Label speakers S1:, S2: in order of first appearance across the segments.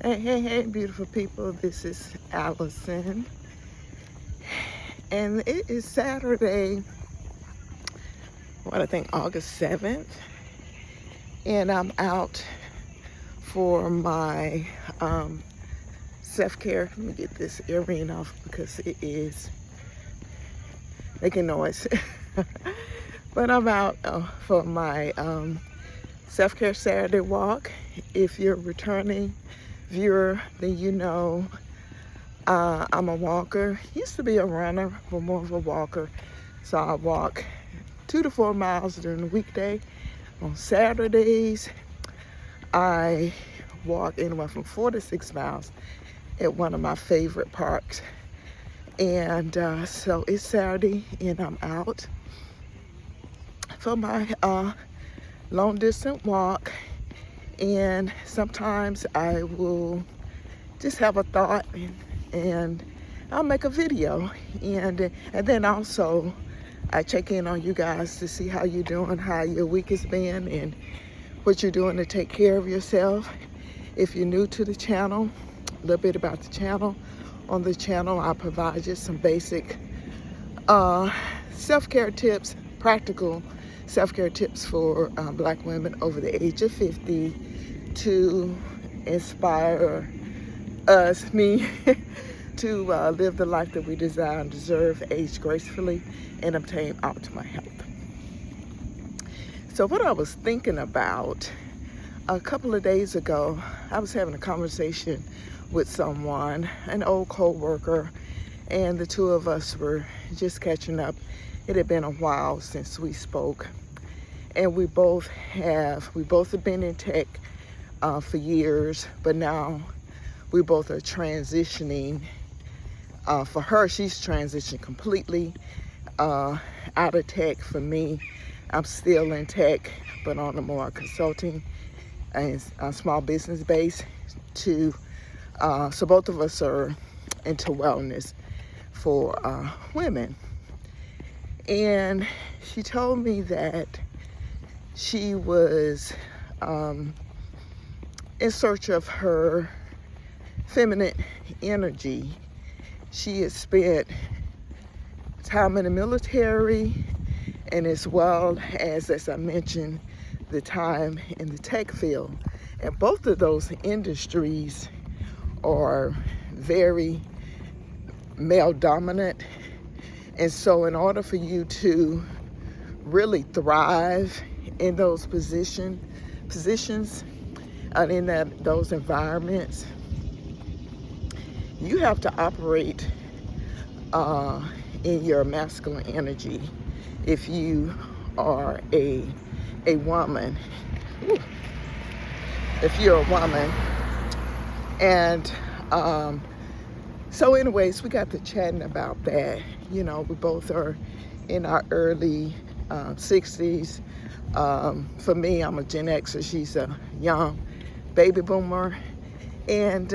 S1: Hey, beautiful people. This is Allison. And it is Saturday, August 7th. And I'm out for my self-care. Let me get this earring off because it is making noise. But I'm out for my self-care Saturday walk. If you're returning viewer, then you know I'm a walker. Used to be a runner, but more of a walker. So I walk 2 to 4 miles during the weekday. On Saturdays, I walk anywhere from 4 to 6 miles at one of my favorite parks. And so it's Saturday, and I'm out for my long distance walk. And sometimes I will just have a thought and I'll make a video. And then also I check in on you guys to see how you're doing, how your week has been, and what you're doing to take care of yourself. If you're new to the channel, a little bit about the channel. On the channel, I provide just some basic self-care tips, practical self-care tips for Black women over the age of 50 to inspire me, to live the life that we desire and deserve, age gracefully, and obtain optimal health. So what I was thinking about a couple of days ago, I was having a conversation with someone, an old co-worker, and the two of us were just catching up. It had been a while since we spoke, and we both have been in tech for years, but now we both are transitioning. For her, she's transitioned completely out of tech. For me, I'm still in tech, but on a more consulting and small business base too. So both of us are into wellness for women. And she told me that she was in search of her feminine energy. She had spent time in the military, and as well as I mentioned, the time in the tech field. And both of those industries are very male dominant. And so in order for you to really thrive in those positions and in those environments, you have to operate in your masculine energy. If you are a woman, if you're a woman. And so anyways, we got to chatting about that. You know, we both are in our early 60s. For me, I'm a Gen Xer. She's a young baby boomer. And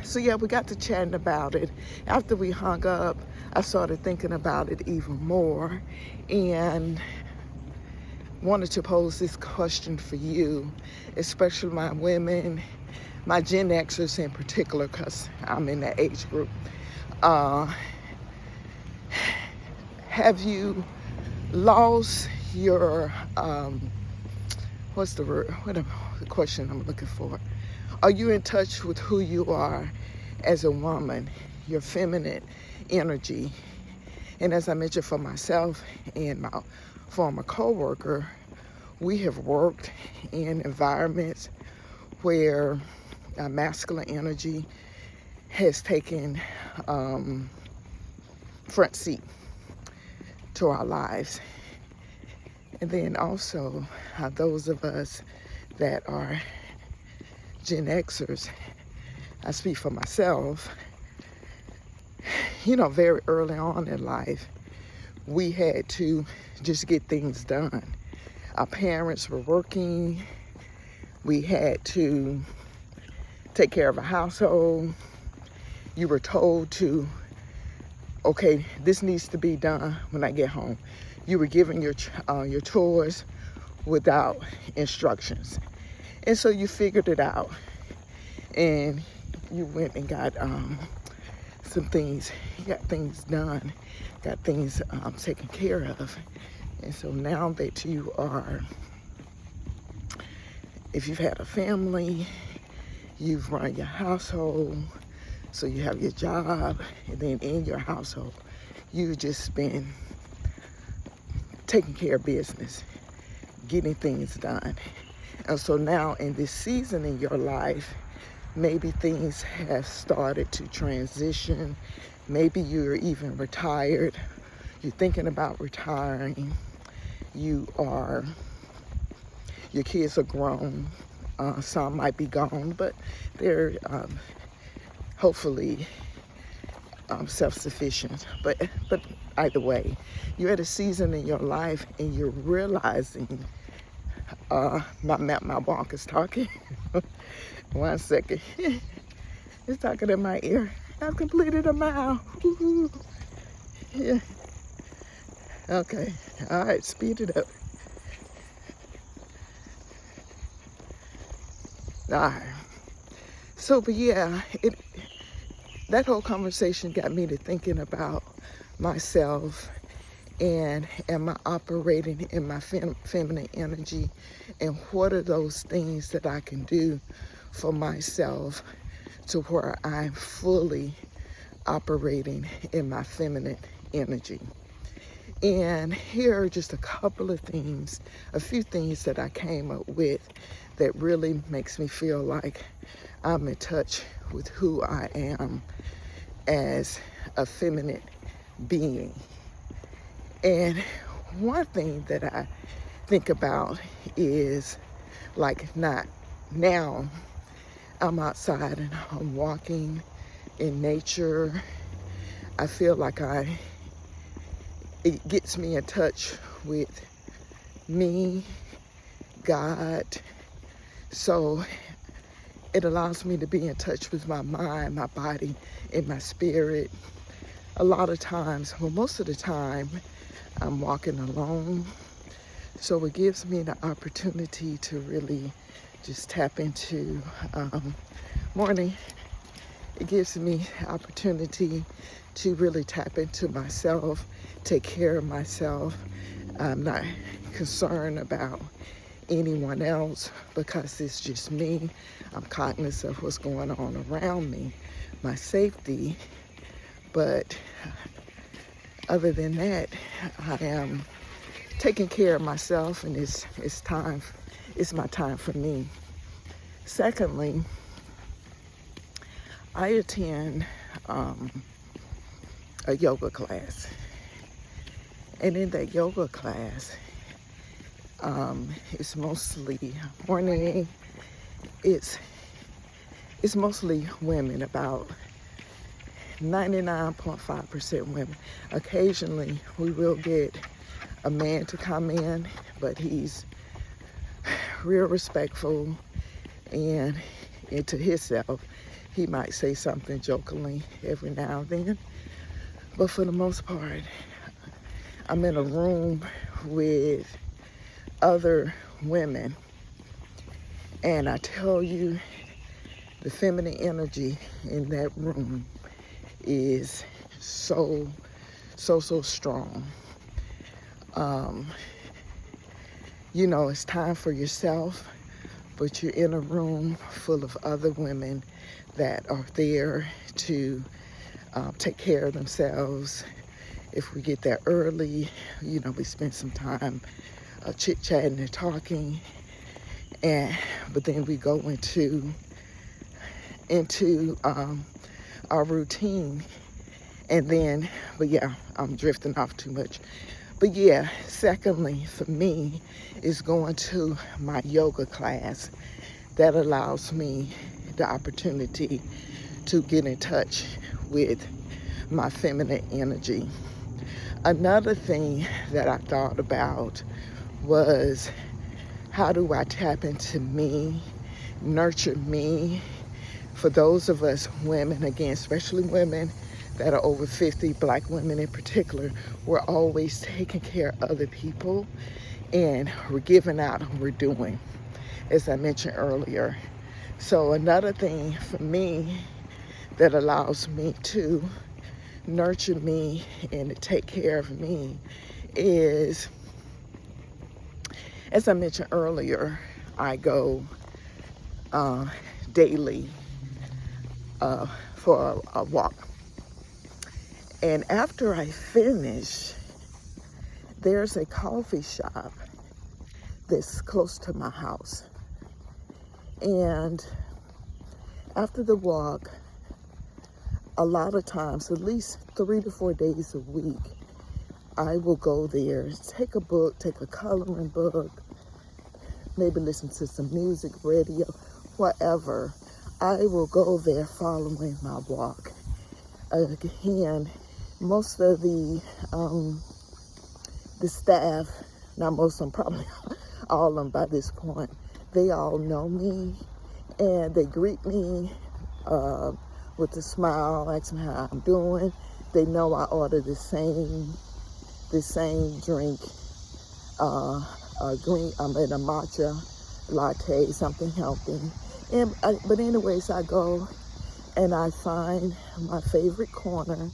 S1: so yeah, we got to chatting about it. After we hung up, I started thinking about it even more and wanted to pose this question for you, especially my women, my Gen Xers in particular, because I'm in that age group. Have you lost your, what's the word? What the question I'm looking for? Are you in touch with who you are as a woman, your feminine energy? And as I mentioned, for myself and my former co-worker, we have worked in environments where masculine energy has taken front seat to our lives. And then also those of us that are Gen Xers, I speak for myself, you know, very early on in life, we had to just get things done. Our parents were working. We had to take care of a household. You were told to, okay, this needs to be done when I get home. You were given your chores without instructions. And so you figured it out. and you went and got some things, you got things done, got things taken care of. And so now that you are, if you've had a family, you've run your household, so you have your job, and then in your household, you've just been taking care of business, getting things done. And so now in this season in your life, maybe things have started to transition. Maybe you're even retired. You're thinking about retiring. Your kids are grown. Some might be gone, but they're hopefully self-sufficient. But either way, you're at a season in your life and you're realizing, my walk is talking. 1 second. It's talking in my ear. I've completed a mile. Woo-hoo. Yeah. Okay. All right. Speed it up. All right. So, but yeah, that whole conversation got me to thinking about myself and am I operating in my feminine energy, and what are those things that I can do for myself to where I'm fully operating in my feminine energy. And here are just a couple of things, a few things that I came up with that really makes me feel like I'm in touch with who I am as a feminine being. And one thing that I think about is, like, not now I'm outside and I'm walking in nature. I feel like it gets me in touch with me, God. So it allows me to be in touch with my mind, my body, and my spirit. A lot of times, well, most of the time, I'm walking alone. So it gives me the opportunity to really just tap into, morning. It gives me opportunity to really tap into myself, take care of myself. I'm not concerned about anyone else because it's just me. I'm cognizant of what's going on around me, my safety. But other than that, I am taking care of myself, and it's my time for me. Secondly, I attend a yoga class. And in that yoga class, it's mostly morning. It's mostly women, about 99.5% women. Occasionally, we will get a man to come in, but he's real respectful, and into himself, he might say something jokingly every now and then. But for the most part, I'm in a room with other women, and I tell you, the feminine energy in that room is so strong. It's time for yourself, but you're in a room full of other women that are there to take care of themselves. If we get there early, we spend some time chit-chatting and talking, but then we go into our routine, and then, but yeah, I'm drifting off too much. But yeah, secondly, for me, is going to my yoga class. That allows me the opportunity to get in touch with my feminine energy. Another thing that I thought about was, how do I tap into me, nurture me? For those of us women, again, especially women that are over 50, Black women in particular, we're always taking care of other people, and we're giving out and we're doing. As I mentioned earlier, So another thing for me that allows me to nurture me and to take care of me is, as I mentioned earlier, I go daily for a walk. And after I finish, there's a coffee shop that's close to my house. And after the walk, a lot of times, at least 3 to 4 days a week, I will go there, take a book, take a coloring book, maybe listen to some music, radio, whatever. I will go there following my walk. Again, most of the staff, not most of them, probably all of them by this point, they all know me, and they greet me with a smile, ask me how I'm doing. They know I order the same drink, a matcha latte, something healthy. But anyways, I go and I find my favorite corner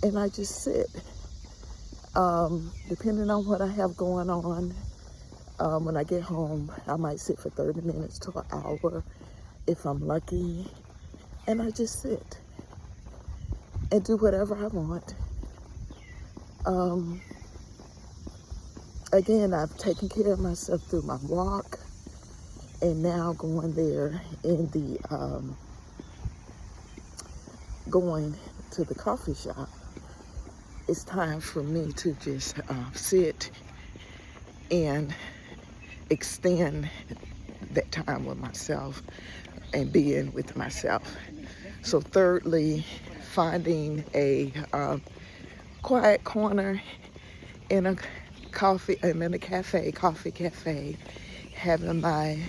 S1: and I just sit. Depending on what I have going on, when I get home, I might sit for 30 minutes to an hour if I'm lucky. And I just sit and do whatever I want. Again, I've taken care of myself through my walk, and now going there in the going to the coffee shop, it's time for me to just sit and extend that time with myself and being with myself. So thirdly, finding a quiet corner in a coffee cafe, having my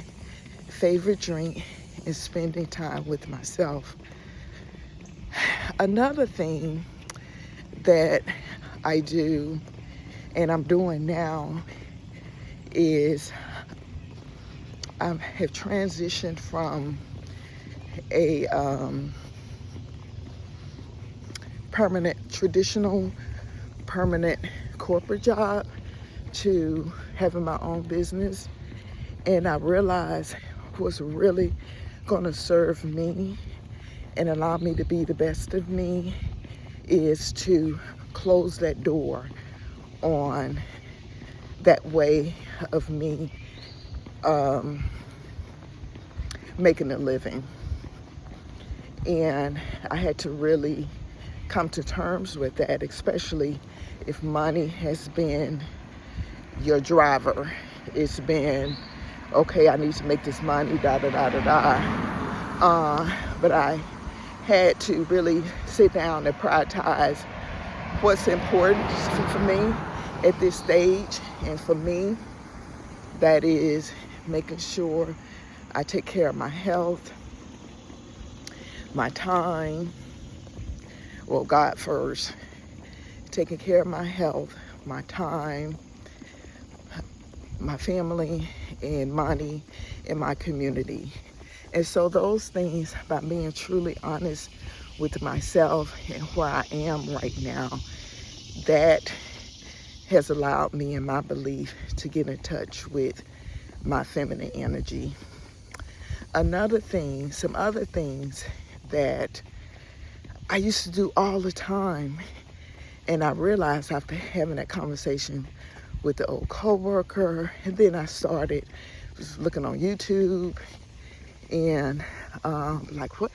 S1: favorite drink and spending time with myself. Another thing that I do, and I'm doing now, is I have transitioned from a traditional permanent corporate job to having my own business. And I realized what's really gonna serve me and allow me to be the best of me is to close that door on that way of me making a living. And I had to really come to terms with that, especially if money has been your driver. It's been, okay, I need to make this money, da da da da da. But I had to really sit down and prioritize what's important for me at this stage. And for me, that is making sure I take care of my health, my time, well, God first, taking care of my health, my time, my family, and money, and my community. And so those things, by being truly honest with myself and where I am right now, that has allowed me, in my belief, to get in touch with my feminine energy. Another thing, some other things that I used to do all the time, and I realized after having that conversation with the old coworker, and then I started just looking on YouTube and like, what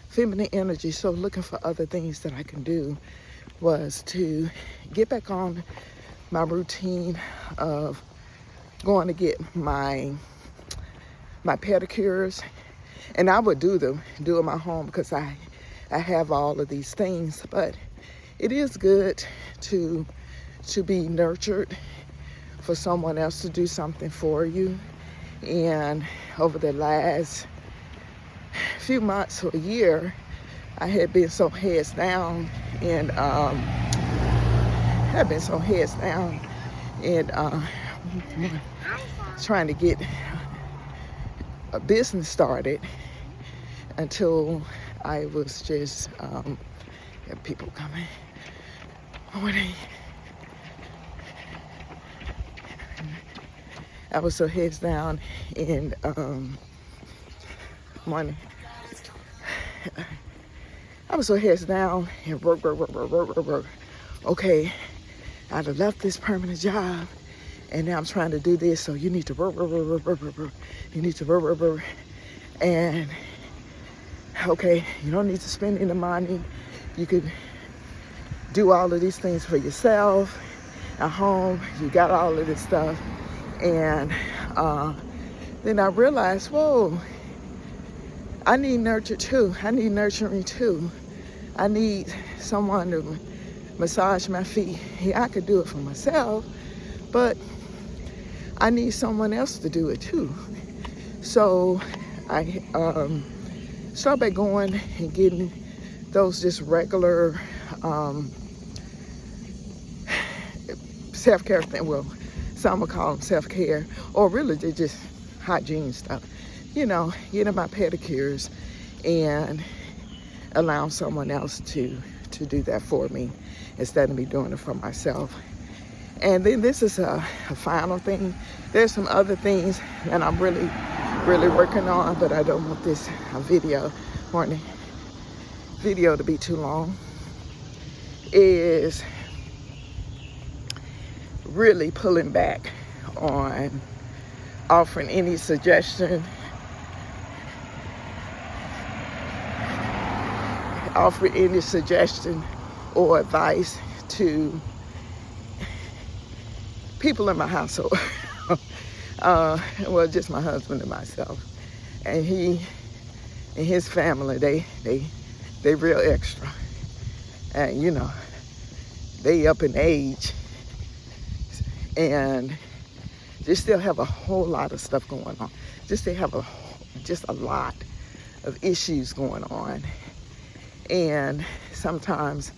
S1: feminine energy, so looking for other things that I can do, was to get back on my routine of going to get my pedicures. And I would do them in my home because I have all of these things, but it is good to be nurtured, for someone else to do something for you. And over the last few months or a year, I had been so heads down and trying to get a business started. until I was just, people coming. Morning. I was so heads down and, morning. I was so heads down and work. Okay, I'd have left this permanent job and now I'm trying to do this, so you need to work. You need to work. And okay, you don't need to spend any money. You could do all of these things for yourself at home. You got all of this stuff. And then I realized, whoa, I need nurture too. I need nurturing too. I need someone to massage my feet. Yeah, I could do it for myself, but I need someone else to do it too. So I started going and getting those just regular self-care things. Well, some would call them self-care, or really they're just hygiene stuff. You know, getting my pedicures and allowing someone else to do that for me instead of me doing it for myself. And then this is a final thing. There's some other things that I'm really working on, but I don't want this video to be too long. Is really pulling back on offering any suggestion, or advice to people in my household. Well, just my husband and myself. And he and his family, they real extra. And you know, they up in age and they still have a whole lot of stuff going on. They have a lot of issues going on. And sometimes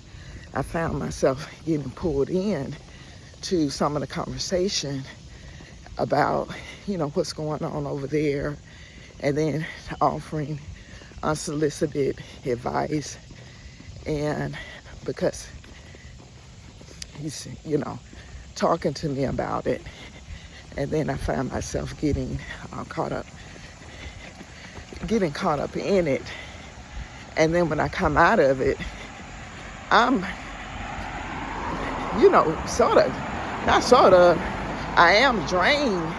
S1: I found myself getting pulled in to some of the conversation about, you know, what's going on over there, and then offering unsolicited advice. And because he's, you know, talking to me about it, and then I found myself getting caught up in it. And then when I come out of it, I'm, you know, I am drained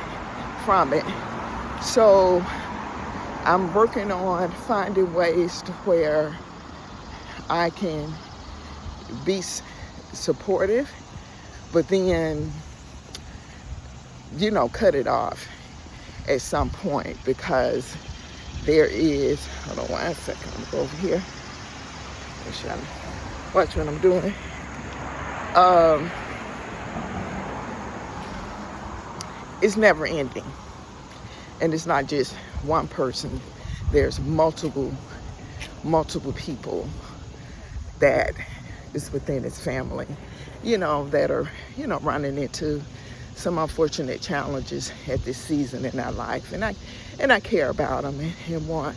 S1: from it. So I'm working on finding ways to where I can be supportive, but then, you know, cut it off at some point, because there is, hold on 1 second, I'm gonna go over here. Watch what I'm doing. It's never ending. And it's not just one person. There's multiple people that is within his family, you know, that are, you know, running into some unfortunate challenges at this season in our life. And I care about them and want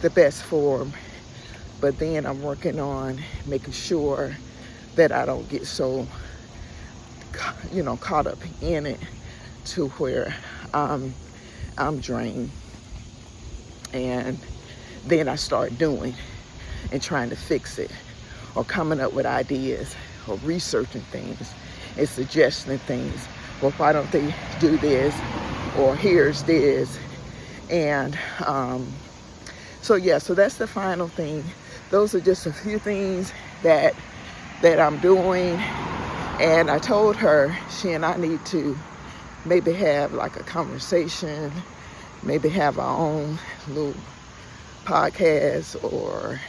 S1: the best for them. But then I'm working on making sure that I don't get so, you know, caught up in it to where I'm drained. And then I start doing and trying to fix it, or coming up with ideas, or researching things and suggesting things. Well, why don't they do this? Or here's this. And so that's the final thing. Those are just a few things that I'm doing. And I told her, she and I need to maybe have like a conversation, maybe have our own little podcast or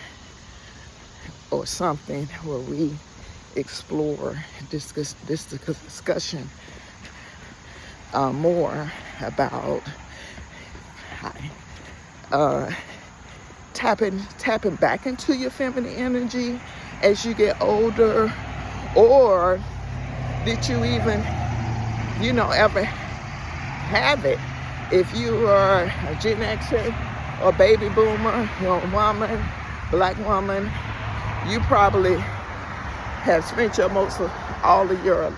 S1: something where we explore this discussion more about tapping back into your feminine energy as you get older. Or did you even, you know, ever have it? If you are a Gen Xer or baby boomer, you're a woman, black woman, you probably have spent your most of all of your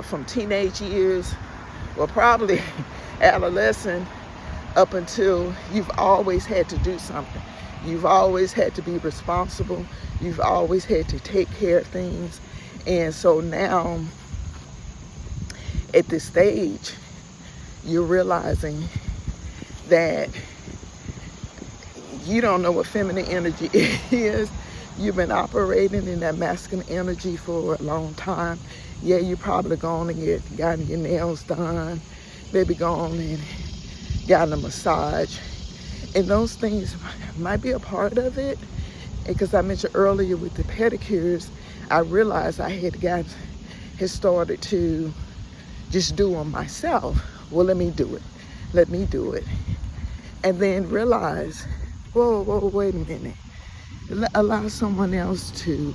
S1: from teenage years, or probably adolescent, up until you've always had to do something. You've always had to be responsible. You've always had to take care of things. And so now, at this stage, you're realizing that you don't know what feminine energy is. You've been operating in that masculine energy for a long time. Yeah, you're probably gone and gotten your nails done, maybe gone and gotten a massage. And those things might be a part of it. Because I mentioned earlier with the pedicures, I realized I had started to just do them myself. Well, let me do it. And then realize, whoa, wait a minute. Allow someone else to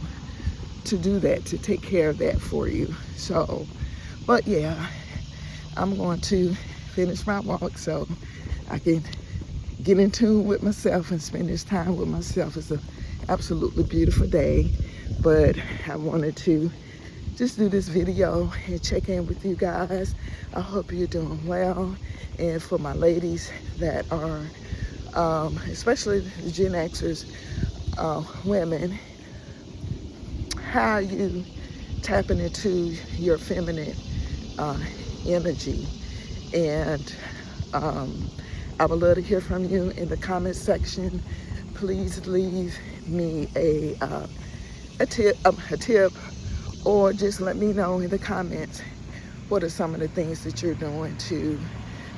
S1: do that, to take care of that for you. So, but yeah, I'm going to finish my walk so I can get in tune with myself and spend this time with myself. It's an absolutely beautiful day, but I wanted to just do this video and check in with you guys. I hope you're doing well. And for my ladies that are, especially the Gen Xers, women, how are you tapping into your feminine energy? And I would love to hear from you in the comment section. Please leave me a tip, or just let me know in the comments what are some of the things that you're doing to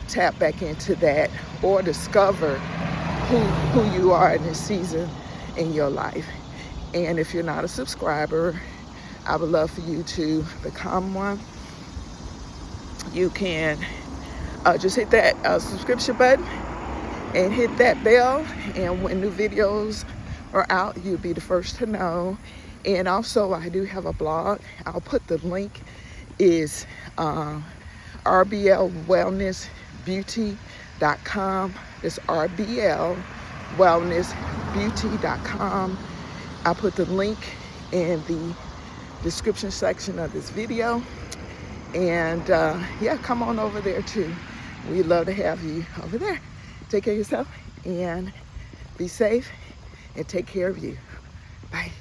S1: tap back into that, or discover who you are in this season in your life. And if you're not a subscriber, I would love for you to become one. You can just hit that subscription button and hit that bell, and when new videos are out, you'll be the first to know. And also, I do have a blog. I'll put the link. Is rblwellnessbeauty.com. It's rblwellnessbeauty.com. I put the link in the description section of this video. And yeah, come on over there too. We'd love to have you over there. Take care of yourself and be safe, and take care of you. Bye.